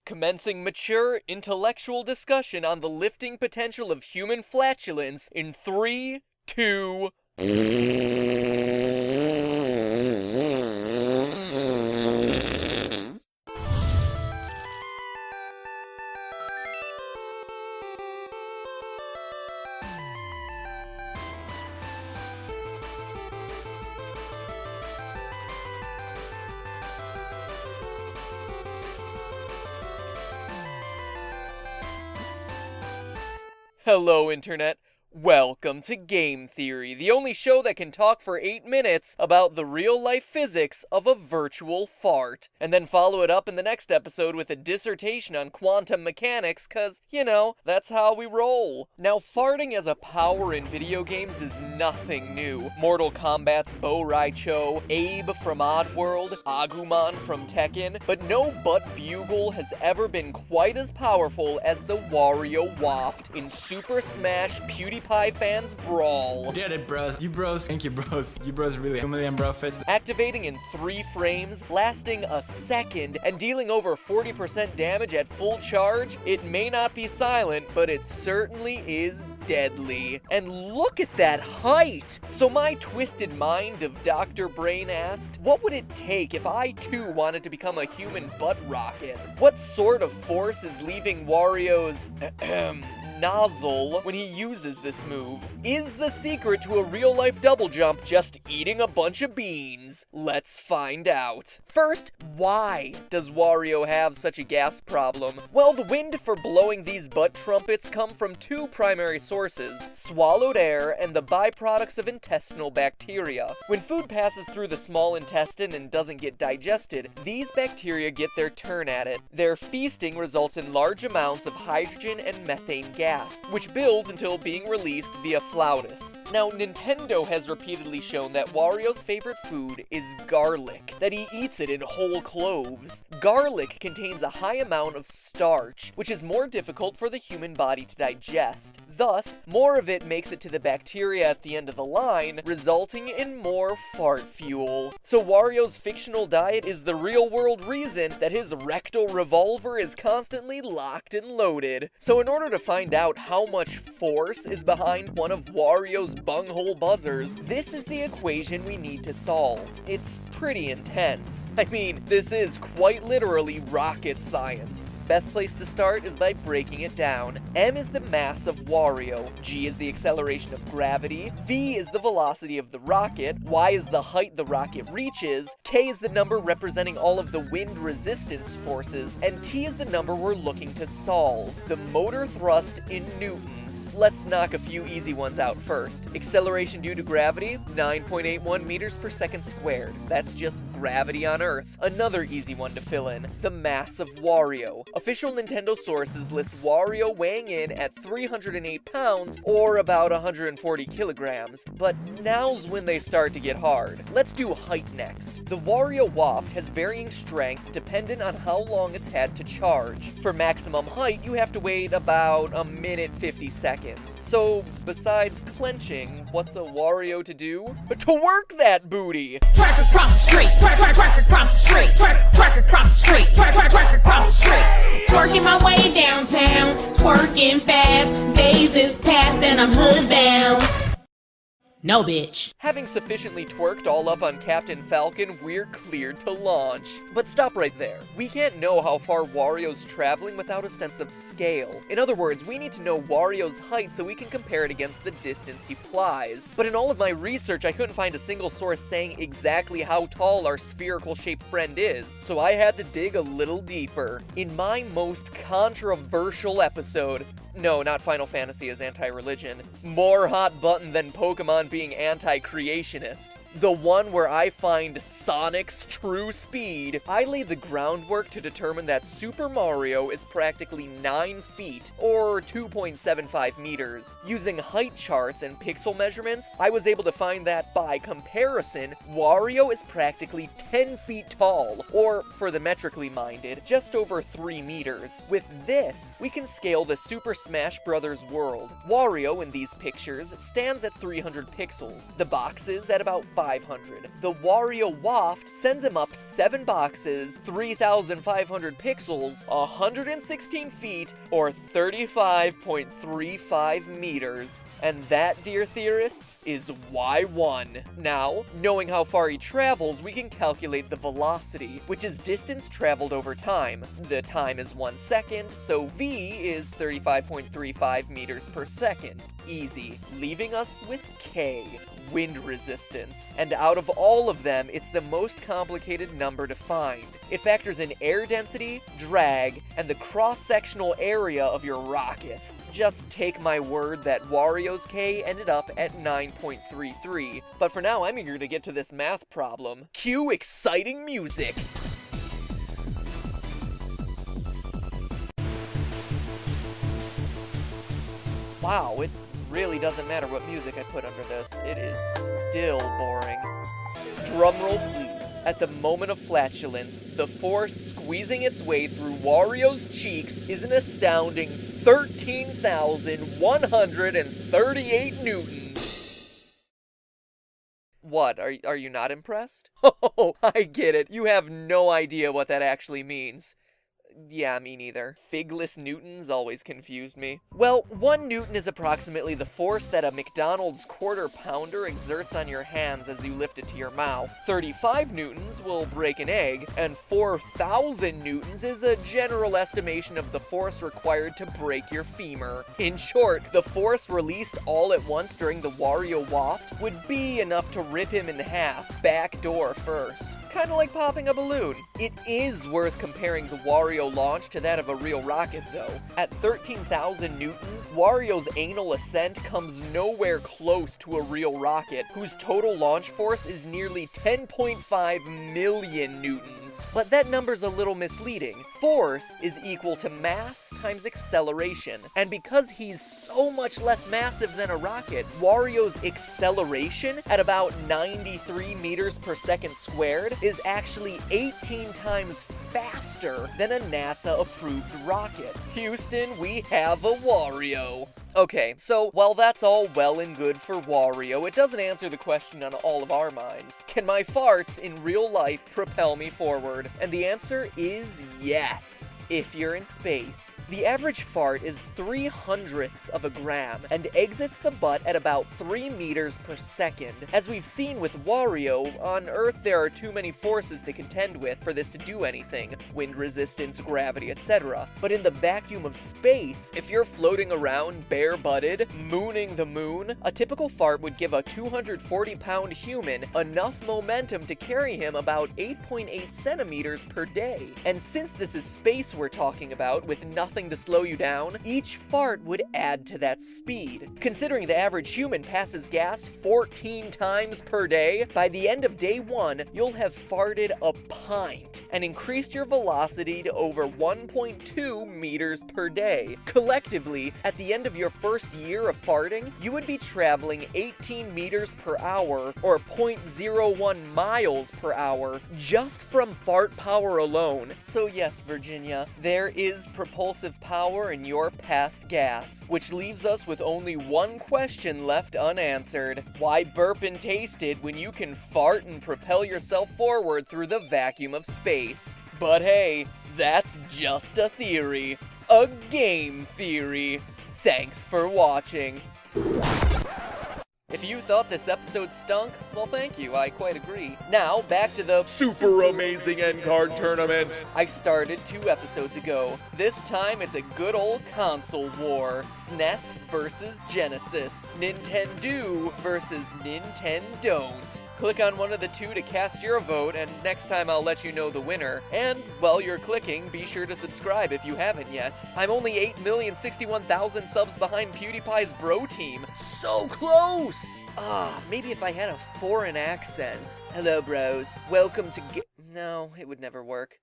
Commencing mature, intellectual discussion on the lifting potential of human flatulence in 3, 2... Hello, Internet. Welcome to Game Theory, the only show that can talk for 8 minutes about the real-life physics of a virtual fart, and then follow it up in the next episode with a dissertation on quantum mechanics, cause, you know, that's how we roll. Now, farting as a power in video games is nothing new. Mortal Kombat's Bo Raicho, Abe from Oddworld, Agumon from Tekken, but no butt bugle has ever been quite as powerful as the Wario Waft in Super Smash PewDiePie fans Brawl. Did it, bros. You bros. Thank you, bros. You bros really 2 million bro fists. Activating in 3 frames, lasting a second, and dealing over 40% damage at full charge, it may not be silent, but it certainly is deadly. And look at that height! So my twisted mind of Dr. Brain asked, what would it take if I too wanted to become a human butt rocket? What sort of force is leaving Wario's nozzle when he uses this move? Is the secret to a real-life double jump just eating a bunch of beans? Let's find out. First, why does Wario have such a gas problem? Well, the wind for blowing these butt trumpets come from 2 primary sources: swallowed air and the byproducts of intestinal bacteria. When food passes through the small intestine and doesn't get digested, these bacteria get their turn at it. Their feasting results in large amounts of hydrogen and methane gas, which builds until being released via flatus. Now, Nintendo has repeatedly shown that Wario's favorite food is garlic, that he eats it in whole cloves. Garlic contains a high amount of starch, which is more difficult for the human body to digest. Thus, more of it makes it to the bacteria at the end of the line, resulting in more fart fuel. So Wario's fictional diet is the real-world reason that his rectal revolver is constantly locked and loaded. So in order to find out how much force is behind one of Wario's bunghole buzzers, this is the equation we need to solve. It's pretty intense. I mean, this is quite literally rocket science. Best place to start is by breaking it down. M is the mass of Wario, G is the acceleration of gravity, V is the velocity of the rocket, Y is the height the rocket reaches, K is the number representing all of the wind resistance forces, and T is the number we're looking to solve, the motor thrust in newtons. Let's knock a few easy ones out first. Acceleration due to gravity, 9.81 meters per second squared. That's just gravity on Earth. Another easy one to fill in, the mass of Wario. Official Nintendo sources list Wario weighing in at 308 pounds, or about 140 kilograms. But now's when they start to get hard. Let's do height next. The Wario Waft has varying strength dependent on how long it's had to charge. For maximum height, you have to wait about a minute 50 seconds. So, besides clenching, what's a Wario to do? But to work that booty! Twerk across the street, twerk, twerk, twerk across the street, twerk, twerk across the street, twerk, twerk, twerk across the street. Twerking my way downtown, twerking fast, days is past and I'm hood bound. No, bitch. Having sufficiently twerked all up on Captain Falcon, we're cleared to launch. But stop right there. We can't know how far Wario's traveling without a sense of scale. In other words, we need to know Wario's height so we can compare it against the distance he flies. But in all of my research, I couldn't find a single source saying exactly how tall our spherical-shaped friend is, so I had to dig a little deeper. In my most controversial episode, no, not Final Fantasy as anti-religion. More hot button than Pokemon being anti-creationist. The one where I find Sonic's true speed. I laid the groundwork to determine that Super Mario is practically 9 feet, or 2.75 meters. Using height charts and pixel measurements, I was able to find that, by comparison, Wario is practically 10 feet tall, or, for the metrically minded, just over 3 meters. With this, we can scale the Super Smash Bros. World. Wario, in these pictures, stands at 300 pixels, the boxes at about 5 3,500. The Wario Waft sends him up 7 boxes, 3,500 pixels, 116 feet, or 35.35 meters. And that, dear theorists, is Y1. Now, knowing how far he travels, we can calculate the velocity, which is distance traveled over time. The time is 1 second, so V is 35.35 meters per second. Easy. Leaving us with K, wind resistance. And out of all of them, it's the most complicated number to find. It factors in air density, drag, and the cross-sectional area of your rocket. Just take my word that Wario's K ended up at 9.33. But for now, I'm eager to get to this math problem. Cue exciting music! Wow, it really doesn't matter what music I put under this. It is still boring. Drumroll, please. At the moment of flatulence, the force squeezing its way through Wario's cheeks is an astounding 13,138 newtons. What, are you not impressed? Oh, I get it. You have no idea what that actually means. Yeah, me neither. Figless newtons always confused me. Well, 1 newton is approximately the force that a McDonald's quarter pounder exerts on your hands as you lift it to your mouth. 35 newtons will break an egg, and 4,000 newtons is a general estimation of the force required to break your femur. In short, the force released all at once during the Wario Waft would be enough to rip him in half, back door first. Kind of like popping a balloon. It is worth comparing the Wario launch to that of a real rocket, though. At 13,000 newtons, Wario's anal ascent comes nowhere close to a real rocket, whose total launch force is nearly 10.5 million newtons. But that number's a little misleading. Force is equal to mass times acceleration. And because he's so much less massive than a rocket, Wario's acceleration at about 93 meters per second squared is actually 18 times faster than a NASA-approved rocket. Houston, we have a Wario. Okay, so while that's all well and good for Wario, it doesn't answer the question on all of our minds. Can my farts in real life propel me forward? And the answer is yes, if you're in space. The average fart is 0.03 of a gram and exits the butt at about 3 meters per second. As we've seen with Wario, on Earth there are too many forces to contend with for this to do anything. Wind resistance, gravity, etc. But in the vacuum of space, if you're floating around bare-butted, mooning the moon, a typical fart would give a 240-pound human enough momentum to carry him about 8.8 centimeters per day. And since this is space we're talking about, with nothing to slow you down, each fart would add to that speed. Considering the average human passes gas 14 times per day, by the end of day 1, you'll have farted a pint and increased your velocity to over 1.2 meters per day. Collectively, at the end of your first year of farting, you would be traveling 18 meters per hour, or 0.01 miles per hour, just from fart power alone. So yes, Virginia, there is propulsive power in your past gas, which leaves us with only one question left unanswered. Why burp and taste it when you can fart and propel yourself forward through the vacuum of space? But hey, that's just a theory. A game theory. Thanks for watching. If you thought this episode stunk, well thank you, I quite agree. Now, back to the super amazing end card tournament I started 2 episodes ago. This time it's a good old console war. SNES versus Genesis. Nintendo versus Nintendon't. Click on one of the 2 to cast your vote, and next time I'll let you know the winner. And while you're clicking, be sure to subscribe if you haven't yet. I'm only 8,061,000 subs behind PewDiePie's bro team. So close! Maybe if I had a foreign accent. Hello, bros. Welcome to No, it would never work.